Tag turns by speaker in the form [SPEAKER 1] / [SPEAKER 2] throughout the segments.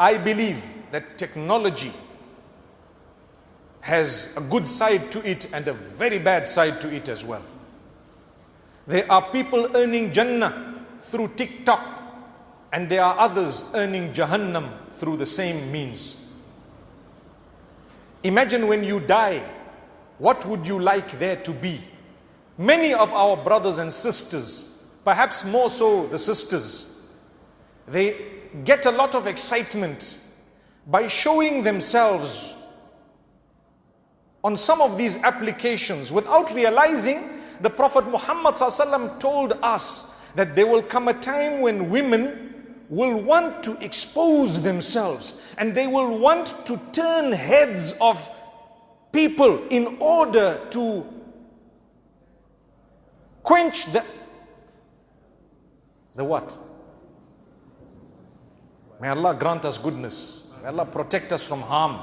[SPEAKER 1] I believe that technology has a good side to it and a very bad side to it as well. There are people earning Jannah through TikTok, and there are others earning Jahannam through the same means. Imagine when you die, what would you like there to be? Many of our brothers and sisters, perhaps more so the sisters, they get a lot of excitement by showing themselves on some of these applications without realizing the Prophet Muhammad ﷺ told us that there will come a time when women will want to expose themselves and they will want to turn heads of people in order to quench the what? May Allah grant us goodness. May Allah protect us from harm.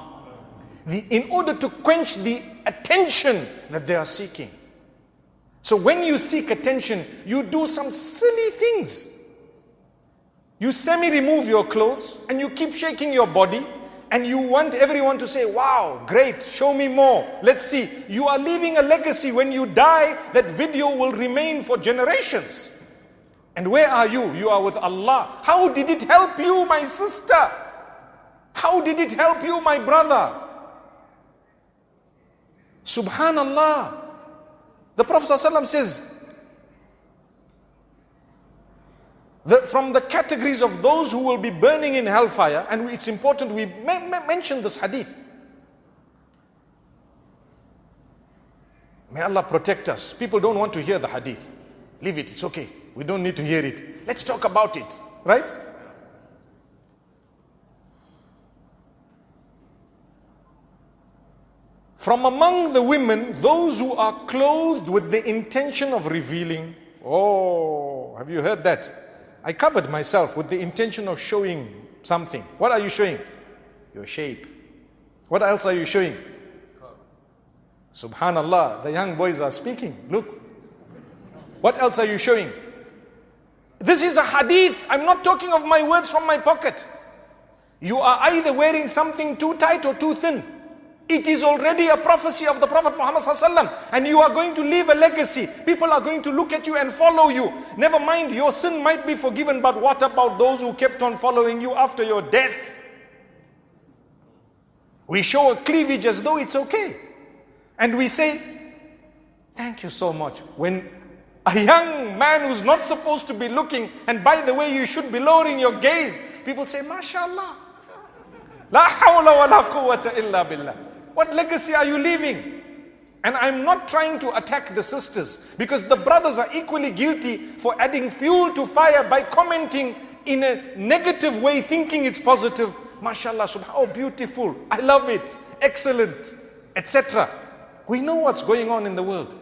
[SPEAKER 1] In order to quench the attention that they are seeking. So when you seek attention, you do some silly things. You semi-remove your clothes and you keep shaking your body and you want everyone to say, wow, great, show me more. Let's see. You are leaving a legacy. When you die, that video will remain for generations. And where are you? You are with Allah. How did it help you, my sister? How did it help you, my brother? Subhanallah. The Prophet ﷺ says that from the categories of those who will be burning in hellfire, and it's important we mention this hadith. May Allah protect us. People don't want to hear the hadith. Leave it, it's okay. We don't need to hear it. Let's talk about it, right? From among the women, those who are clothed with the intention of revealing. Oh, have you heard that? I covered myself with the intention of showing something. What are you showing? Your shape. What else are you showing? Subhanallah, the young boys are speaking. Look. What else are you showing? This is a hadith. I'm not talking of my words from my pocket. You are either wearing something too tight or too thin. It is already a prophecy of the Prophet Muhammad ﷺ, and you are going to leave a legacy. People are going to look at you and follow you. Never mind, your sin might be forgiven, but what about those who kept on following you after your death? We show a cleavage as though it's okay. And we say, thank you so much. When a young man who's not supposed to be looking, and by the way, you should be lowering your gaze, people say, MashaAllah. La hawla wa la quwwata illa billah. What legacy are you leaving? And I'm not trying to attack the sisters, because the brothers are equally guilty for adding fuel to fire by commenting in a negative way, thinking it's positive. MashaAllah, oh beautiful, I love it, excellent, etc. We know what's going on in the world.